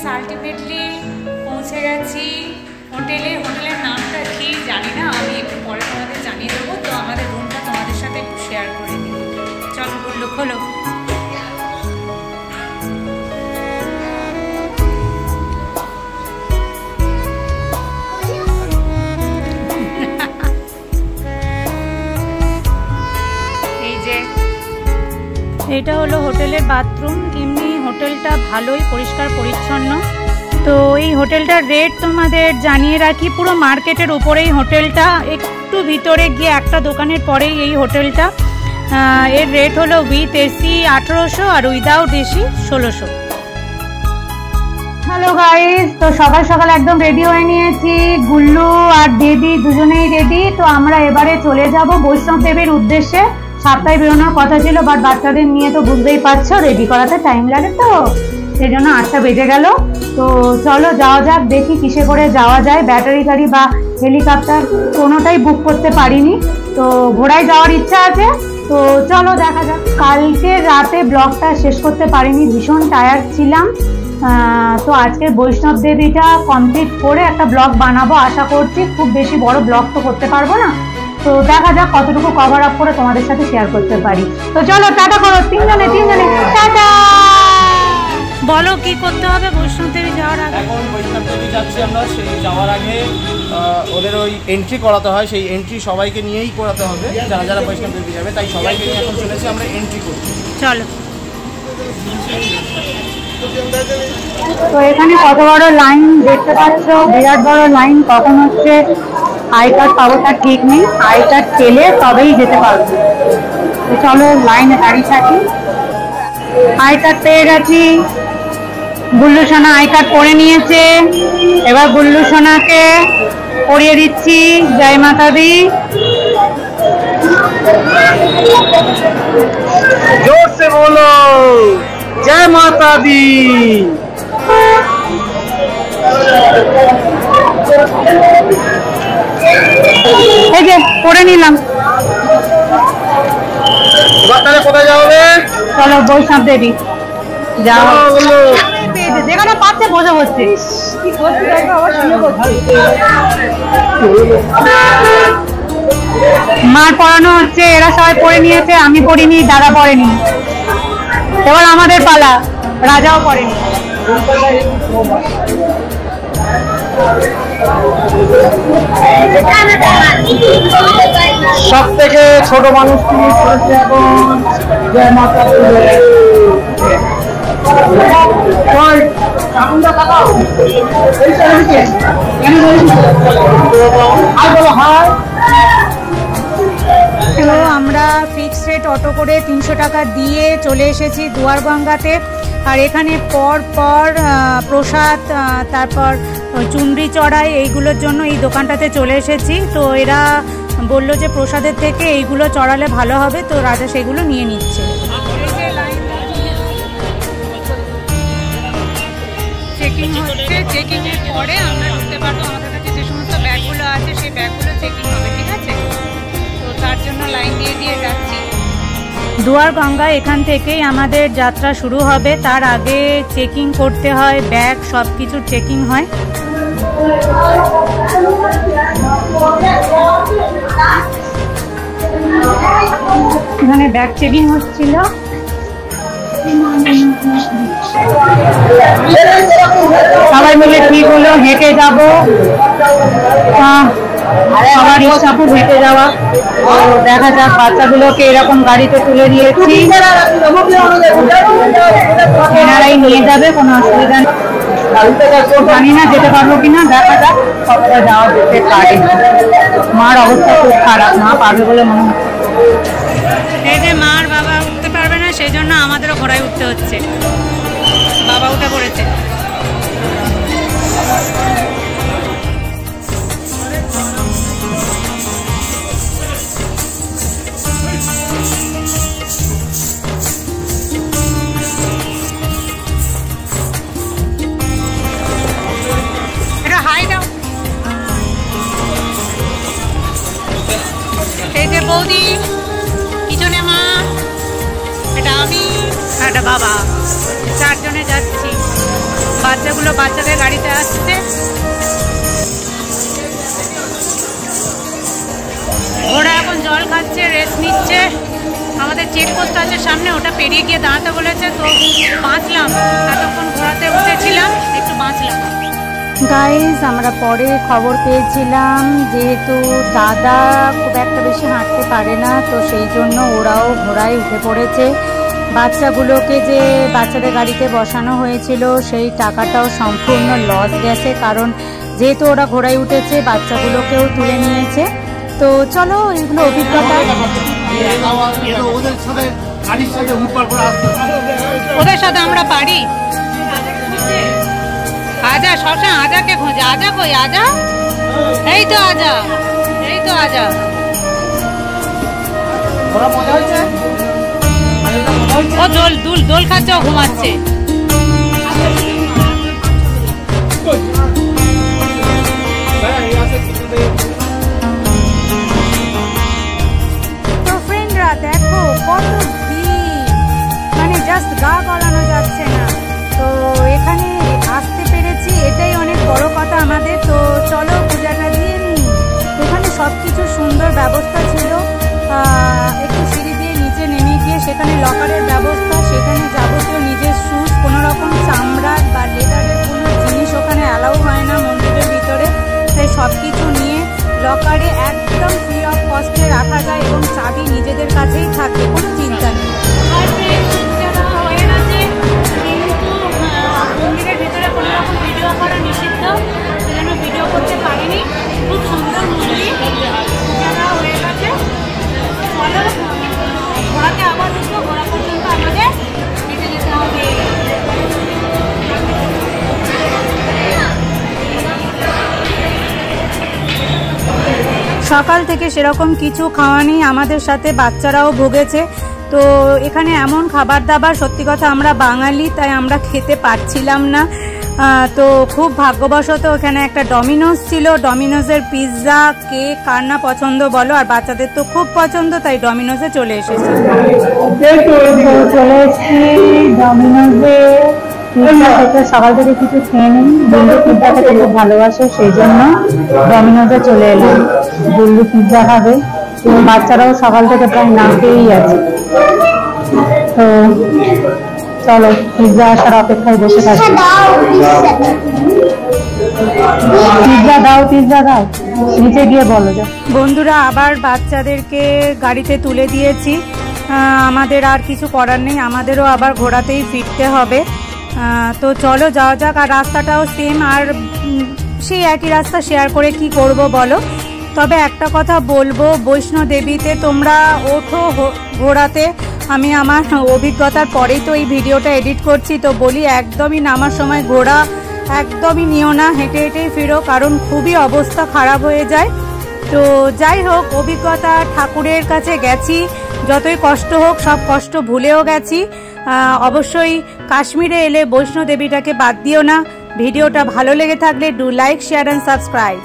Friends, ultimately পৌঁছে গেছি হোটেলে। হোটেলের নামটা কি জানি না, আমি একটু পরে তোমাদের জানিয়ে দেবো। তো আমাদের রুমটা তোমাদের সাথে একটু শেয়ার করে দিই। চলো বললো খোলো। এটা হলো হোটেলের বাথরুম। এমনি হোটেলটা ভালোই পরিষ্কার পরিচ্ছন্ন। তো এই হোটেলটার রেট তোমাদের জানিয়ে রাখি, পুরো মার্কেটের উপরেই হোটেলটা, একটু ভিতরে গিয়ে একটা দোকানের পরেই এই হোটেলটা। এর রেট হলো উইথ এসি 1800 আর উইদাউট এসি 1600। হ্যালো গাইস, তো সকাল সকাল একদম রেডি হয়ে নিয়েছি। গুল্লু আর দেবী দুজনেই রেডি। তো আমরা এবারে চলে যাব বৈষ্ণব দেবীর উদ্দেশ্যে। 7টায় বেরোনোর কথা ছিল, বাট বাচ্চাদের নিয়ে তো বুঝতেই পারছো রেডি করাতে টাইম লাগে, তো সেই জন্য 8টা বেজে গেল। তো চলো যাওয়া যাক, দেখি কিসে করে যাওয়া যায়। ব্যাটারি গাড়ি বা হেলিকপ্টার কোনোটাই বুক করতে পারিনি, তো ঘোড়ায় যাওয়ার ইচ্ছা আছে। তো চলো দেখা যাক। কালকে রাতে ব্লগটা শেষ করতে পারিনি, ভীষণ টায়ার্ড ছিলাম। তো আজকের বৈষ্ণব দেবীটা কমপ্লিট করে একটা ব্লগ বানাবো আশা করছি। খুব বেশি বড় ব্লগ তো করতে পারবো না, তো দেখা যাক কতটুকু কভার আপ করে তোমাদের সাথে শেয়ার করতে পারি। তো চলো টাটা করো তিনজনে টাটা। বলো কি করতে হবে বৈষ্ণব দেবী যাওয়ার আগে? এখন বৈষ্ণব দেবী যাচ্ছি আমরা। সেই যাওয়ার আগে ওদের ওই এন্ট্রি করাতে হয়, সেই এন্ট্রি সবাইকে নিয়েই করাতে হবে যারা যারা বৈষ্ণব দেবী যাবে, তাই সবাইকে নিয়ে এখন চলেছি আমরা এন্ট্রি করতে। চলো। তো এখানে কত বড় লাইন দেখতে পাচ্ছ, বিরাট বড় লাইন। কখন হচ্ছে আই কার্ড পাবো তার ঠিক নেই, আই কার্ড পেলে তবেই যেতে পারবো। তো চলো লাইনে দাঁড়িয়ে থাকি। আই কার্ড পেয়ে গেছি। গুল্লু সোনা আই কার্ড পরে নিয়েছে, এবার গুল্লু সোনাকে পরিয়ে দিচ্ছি। জয় মাতা দি। জোর সে বলো জয় মাতা দি। এই যে পরে নিলাম। এবার তাহলে কোথায় যাবে? চলো বৈষ্ণব দেবী যাও। যেখানে পাচ্ছে বসে বসছে। মার পড়ানো হচ্ছে, এরা সবাই পড়ে নিয়েছে, আমি পড়িনি, দাদা পড়েনি। এবার আমাদের পালা, রাজাও পড়েনি। সব থেকে ছোট মানুষটি এখন জয় মাতা দি। আমরা ফিক্সড রেট অটো করে 300 টাকা দিয়ে চলে এসেছি দুয়ারগঙ্গাতে। আর এখানে পর পর প্রসাদ, তারপর চুনরি চড়াই, এইগুলোর জন্য এই দোকানটাতে চলে এসেছি। তো এরা বললো যে প্রসাদের থেকে এইগুলো চড়ালে ভালো হবে, তো রাজা সেগুলো নিয়ে নিচ্ছে। চেকিং হচ্ছে, চেকিং এর পরে আমরা ঢুকতে পারবো। আমাদের কাছে যে সমস্ত ব্যাগগুলো আছে সেই ব্যাগগুলো চেকিং হবে, ঠিক আছে? তো তার জন্য লাইন দিয়ে দিয়ে যাচ্ছি। দুয়ারগঙ্গা এখান থেকেই আমাদের যাত্রা শুরু হবে। তার আগে চেকিং করতে হয়, ব্যাগ সব কিছু চেকিং হয়। এখানে ব্যাগ চেকিং হচ্ছিল। সবাই মিলে ঠিক হলো হেঁটে যাব, সবার ইচ্ছা খুব হেঁটে যাওয়া। দেখা যাক, বাচ্চাগুলোকে এরকম গাড়িতে তুলে দিয়েছি, এনারাই নিয়ে যাবে, কোনো অসুবিধা নেই। জানি না যেতে পারবো কিনা, দেখা যাক কতটা যাওয়া যেতে পারে। মার অবস্থা খুব খারাপ, মা পারবে বলে মনে হচ্ছে। এই যে মার বাবা উঠতে পারবে না, সেই জন্য আমাদেরও ঘোড়ায় উঠতে হচ্ছে। বাবা উঠে পড়েছে। এটা হাই দাও। এই যে বৌদি, পিছনে মা, এটা আমি, এটা বাবা। গাড়িতে আসছে। ঘোড়া এখন জল খাচ্ছে, রেস্ট নিচ্ছে। আমাদের চেকপোস্ট আছে সামনে, ওটা পেরিয়ে গিয়ে দাঁড়াতে বলেছে, তো বাঁচলাম। এতক্ষণ ঘোড়াতে উঠেছিলাম, একটু বাঁচলাম। গাইজ, আমরা পরে খবর পেয়েছিলাম যেহেতু দাদা খুব একটা বেশি হাঁটতে পারে না, তো সেই জন্য ওরাও ঘোড়ায় উঠে পড়েছে। বাচ্চাগুলোকে যে বাচ্চাদের গাড়িতে বসানো হয়েছিল সেই টাকাটাও সম্পূর্ণ লস গেছে, কারণ যেহেতু ওরা ঘোড়ায় উঠেছে বাচ্চাগুলোকেও তুলে নিয়েছে। তো চলো, এগুলো অভিজ্ঞতা। ওদের সাথে আমরা পারি। আজা সবসময় আজাকে খোঁজে। আজা কই? আজা, এই তো আজা, এই তো আজা। ও দোল খাচ্ছে, ও ঘুমাচ্ছে। তো ফ্রেন্ডরা দেখো কত ভিড়, মানে জাস্ট গা গলানো যাচ্ছে না। তো এখানে আসতে পেরেছি, এটাই অনেক বড় কথা আমাদের। তো চলো পূজাটা দিয়ে নিই। এখানে সব কিছু সুন্দর ব্যবস্থা ছিল। একটু সিঁড়ি দিয়ে নিচে নেমে গিয়ে সেখানে লকারের ব্যবস্থা, সেখানে যাবতীয় নিজের শুজ, কোনো রকম চামড়ার বা লেদারের কোনো জিনিস ওখানে অ্যালাউ হয় না মন্দিরের ভিতরে। তাই সব কিছু নিয়ে লকারে একদম ফ্রি অফ কস্টে রাখা যায় এবং চাবি নিজেদের কাছেই থাকে, কোনো চিন্তা নেই। মন্দিরের ভিতরে কোনো রকম ভিডিও করা নিষিদ্ধ, সেজন্য ভিডিও করতে পারিনি। খুব সুন্দর মন্দির, পূজাটা হয়ে গেছে। চলো ঘোড়াতে আবার উঠবো, ঘোড়া পর্যন্ত আমাদের হেঁটে যেতে হবে। সকাল থেকে সেরকম কিছু খাওয়া নেই, আমাদের সাথে বাচ্চারাও ভুগেছে। তো এখানে এমন খাবার দাবার, সত্যি কথা আমরা বাঙালি তাই আমরা খেতে পারছিলাম না। তো খুব ভাগ্যবশত ওখানে একটা ডমিনোজ ছিল, ডমিনোজের পিৎজা, কেক কার না পছন্দ বলো, আর বাচ্চাদের তো খুব পছন্দ, তাই ডমিনোজে চলে এসেছি। চলে এসেছি ডমিনোজে। পিৎজা খেতে সকাল থেকে কিছু খেয়ে নিই, বুল্লু পিৎজা খেতে খুব ভালোবাসে, সেই জন্য ডমিনোজে চলে এলাম। বুল্লু পিৎজা খাবে, বাচ্চারাও সকাল থেকে প্রায় না খেয়েই আছে। তো চলো পিৎজা আসার অপেক্ষায় বসে থাকি। পিৎজা দাও, পিৎজা দাও, নিচে গিয়ে বলো। যা বন্ধুরা, আবার বাচ্চাদেরকে গাড়িতে তুলে দিয়েছি। আমাদের আর কিছু করার নেই, আমাদেরও আবার ঘোড়াতেই ফিরতে হবে। তো চলো যাওয়া যাক। আর রাস্তাটাও সেম, আর সেই একই রাস্তা শেয়ার করে কি করব বলো। তবে একটা কথা বলবো, বৈষ্ণো দেবীতে তোমরা ওঠো ঘোড়াতে। আমি আমার অভিজ্ঞতার পরেই তো এই ভিডিওটা এডিট করছি, তো বলি একদমই নামার সময় ঘোড়া একদমই নিও না, হেঁটে হেঁটেই ফিরো, কারণ খুবই অবস্থা খারাপ হয়ে যায়। তো যাই হোক, অভিজ্ঞতা, ঠাকুরের কাছে গেছি, যতই কষ্ট হোক সব কষ্ট ভুলেও গেছি। অবশ্যই কাশ্মীরে এলে বৈষ্ণো দেবীটাকে বাদ দিও না। ভিডিওটা ভালো লেগে থাকলে do like, share and subscribe.